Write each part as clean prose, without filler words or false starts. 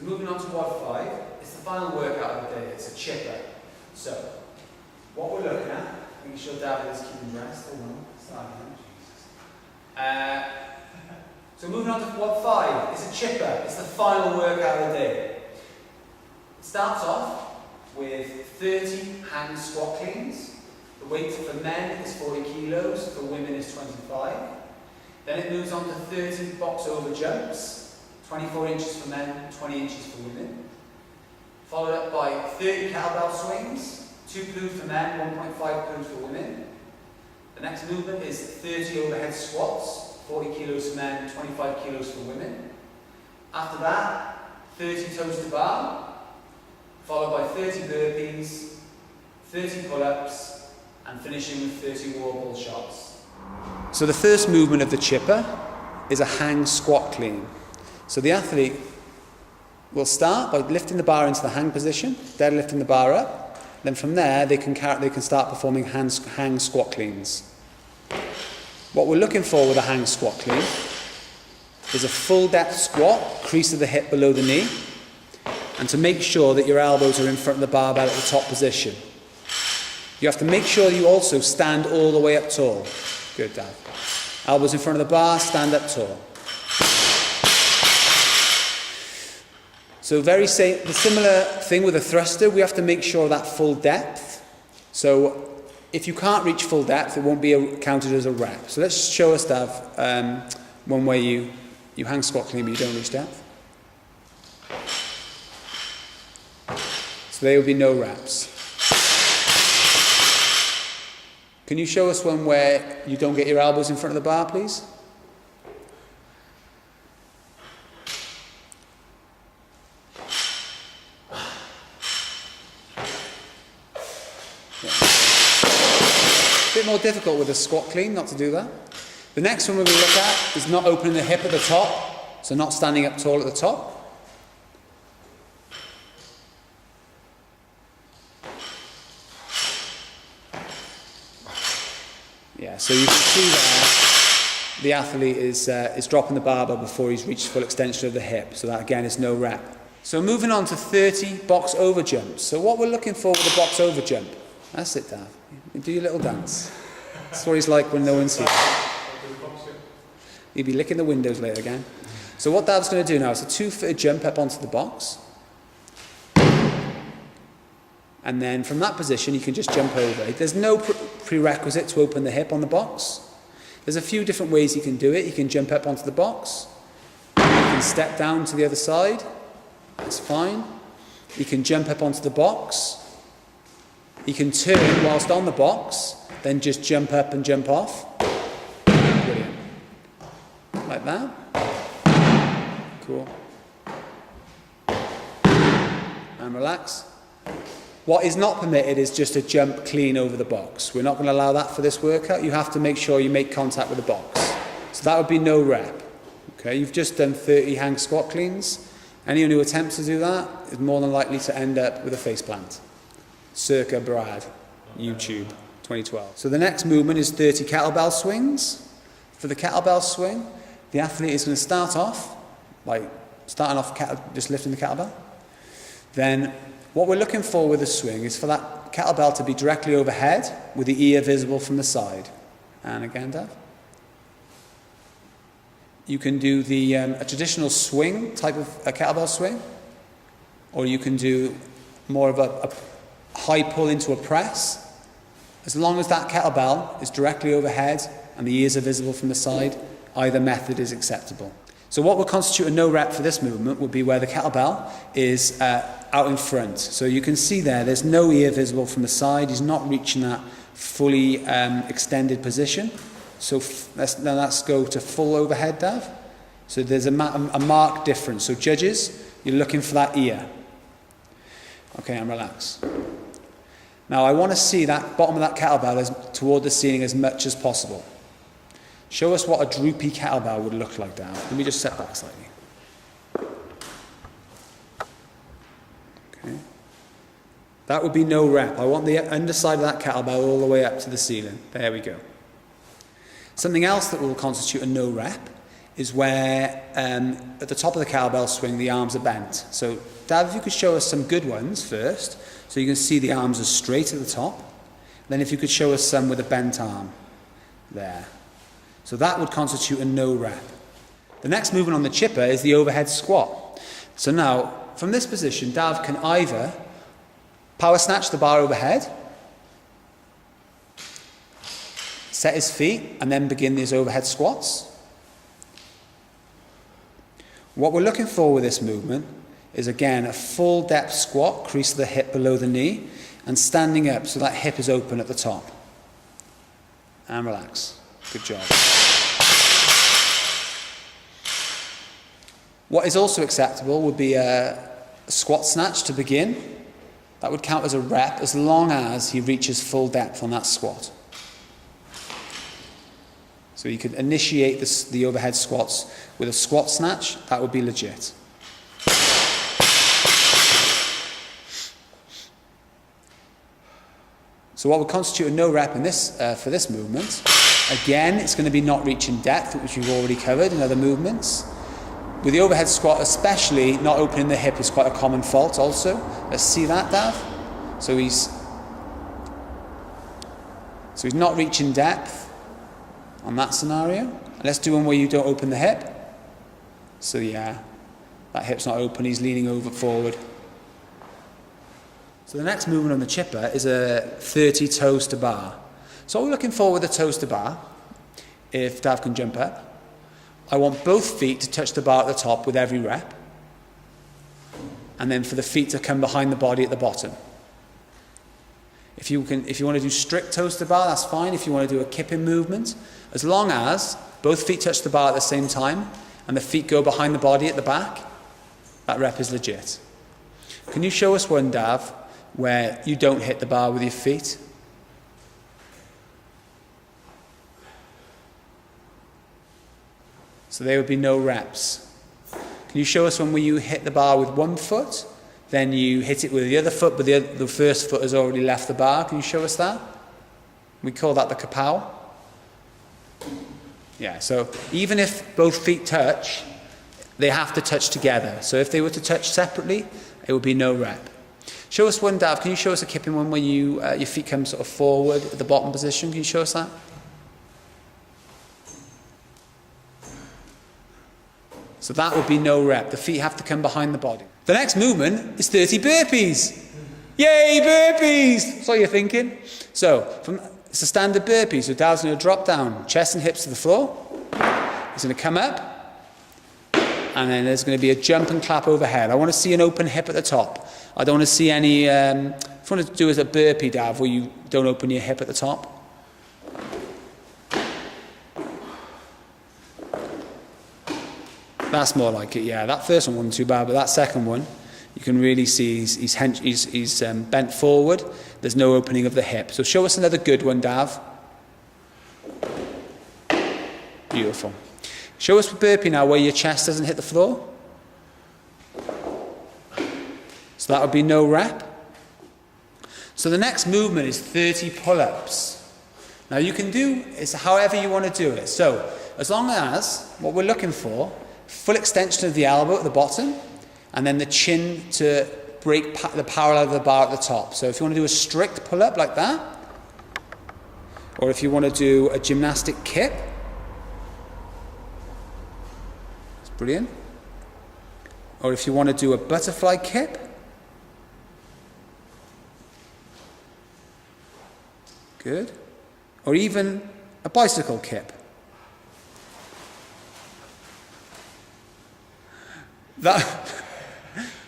So moving on to WOD 5, it's the final workout of the day, it's a chipper. So, what we're looking at, making sure David is keeping dressed, hold on, start again. So moving on to WOD 5, it's a chipper, it's the final workout of the day. It starts off with 30 hang squat cleans. The weight for men is 40 kilos, for women is 25. Then it moves on to 30 box over jumps, 24 inches for men, 20 inches for women. Followed up by 30 kettlebell swings, 2 plues for men, 1.5 plues for women. The next movement is 30 overhead squats, 40 kilos for men, 25 kilos for women. After that, 30 toes to bar, followed by 30 burpees, 30 pull-ups, and finishing with 30 wall ball shots. So the first movement of the chipper is a hang squat clean. So the athlete will start by lifting the bar into the hang position, deadlifting the bar up. Then from there, they can start performing hang squat cleans. What we're looking for with a hang squat clean is a full depth squat, crease of the hip below the knee, and to make sure that your elbows are in front of the barbell at the top position. You have to make sure you also stand all the way up tall. Good, Dad. Elbows in front of the bar, stand up tall. So the similar thing with a thruster, we have to make sure of that full depth. So if you can't reach full depth, it won't be counted as a rep. So let's show us, Dav, one way you hang squat clean but you don't reach depth. So there will be no reps. Can you show us one where you don't get your elbows in front of the bar, please? A bit more difficult with a squat clean not to do that. The next one we're going to look at is not opening the hip at the top, so not standing up tall at the top. Yeah, so you can see there the athlete is dropping the barbell before he's reached full extension of the hip, so that again is no rep. So moving on to 30 box over jumps. So what we're looking for with a box over jump, that's it, Dav. Do your little dance. That's what he's like when no one's here. He'll be licking the windows later again. So what Dav's going to do now is a 2-footed jump up onto the box. And then from that position, you can just jump over. There's no prerequisite to open the hip on the box. There's a few different ways you can do it. You can jump up onto the box. You can step down to the other side. That's fine. You can jump up onto the box. You can turn whilst on the box, then just jump up and jump off. Brilliant. Like that. Cool. And relax. What is not permitted is just a jump clean over the box. We're not going to allow that for this workout. You have to make sure you make contact with the box. So that would be no rep. Okay, you've just done 30 hang squat cleans. Anyone who attempts to do that is more than likely to end up with a faceplant. Circa Brad, YouTube, 2012. So the next movement is 30 kettlebell swings. For the kettlebell swing, the athlete is going to start off by just lifting the kettlebell. Then what we're looking for with the swing is for that kettlebell to be directly overhead with the ear visible from the side. And again, Dav. You can do a traditional swing type of a kettlebell swing, or you can do more of a high pull into a press. As long as that kettlebell is directly overhead and the ears are visible from the side, either method is acceptable. So what would constitute a no rep for this movement would be where the kettlebell is out in front. So you can see there's no ear visible from the side. He's not reaching that fully extended position. So let's go to full overhead, Dav. So there's a marked difference. So judges, you're looking for that ear. Okay, and relax. Now I want to see that bottom of that kettlebell toward the ceiling as much as possible. Show us what a droopy kettlebell would look like, Dav. Let me just step back slightly. Okay. That would be no rep. I want the underside of that kettlebell all the way up to the ceiling. There we go. Something else that will constitute a no rep is where at the top of the kettlebell swing the arms are bent. So Dav, if you could show us some good ones first, so you can see the arms are straight at the top. Then if you could show us some with a bent arm there. So that would constitute a no rep. The next movement on the chipper is the overhead squat. So now, from this position, Dav can either power snatch the bar overhead, set his feet, and then begin these overhead squats. What we're looking for with this movement is, again, a full depth squat, crease of the hip below the knee, and standing up so that hip is open at the top. And relax. Good job. What is also acceptable would be a squat snatch to begin. That would count as a rep as long as he reaches full depth on that squat. So you could initiate the overhead squats with a squat snatch. That would be legit. So what would constitute a no rep in this for this movement? Again, it's going to be not reaching depth, which we've already covered in other movements. With the overhead squat especially, not opening the hip is quite a common fault also. Let's see that, Dav. So he's not reaching depth on that scenario. And let's do one where you don't open the hip. So yeah, that hip's not open, he's leaning over forward. So the next movement on the chipper is a 30 toes to bar. So what we're looking for with the toes to bar, if Dav can jump up, I want both feet to touch the bar at the top with every rep, and then for the feet to come behind the body at the bottom. If you want to do strict toes to bar, that's fine. If you want to do a kipping movement, as long as both feet touch the bar at the same time and the feet go behind the body at the back, that rep is legit. Can you show us one, Dav, where you don't hit the bar with your feet? So there would be no reps. Can you show us one where you hit the bar with one foot, then you hit it with the other foot, but the first foot has already left the bar? Can you show us that? We call that the kapow. Yeah, so even if both feet touch, they have to touch together. So if they were to touch separately, it would be no rep. Show us one, Dav. Can you show us a kipping one where your feet come sort of forward at the bottom position? Can you show us that? So that would be no rep. The feet have to come behind the body. The next movement is 30 burpees. Yay, burpees! That's what you're thinking. So, it's a standard burpee. So Dav's going to drop down, chest and hips to the floor. He's going to come up. And then there's going to be a jump and clap overhead. I want to see an open hip at the top. I don't want to see any... if you want to do as a burpee, Dav, where you don't open your hip at the top. That's more like it, yeah. That first one wasn't too bad, but that second one, you can really see he's bent forward. There's no opening of the hip. So show us another good one, Dav. Beautiful. Show us the burpee now where your chest doesn't hit the floor. So that would be no rep. So the next movement is 30 pull-ups. Now you can do it however you want to do it. So as long as what we're looking for, full extension of the elbow at the bottom, and then the chin to break the parallel of the bar at the top. So if you want to do a strict pull-up like that, or if you want to do a gymnastic kip, it's brilliant. Or if you want to do a butterfly kip, good. Or even a bicycle kip.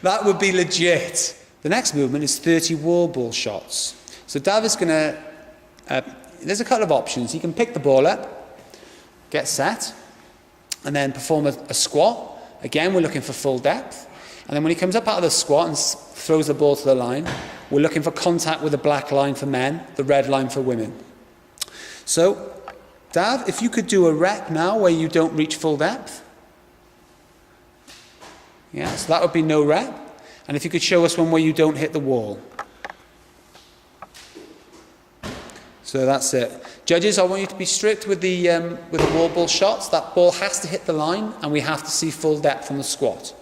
That would be legit. The next movement is 30 wall ball shots. So Dav is going to... there's a couple of options. He can pick the ball up, get set, and then perform a squat. Again, we're looking for full depth. And then when he comes up out of the squat and throws the ball to the line, we're looking for contact with the black line for men, the red line for women. So, Dav, if you could do a rep now where you don't reach full depth. Yeah, so that would be no rep. And if you could show us one where you don't hit the wall. So that's it. Judges, I want you to be strict with the wall ball shots. That ball has to hit the line and we have to see full depth on the squat.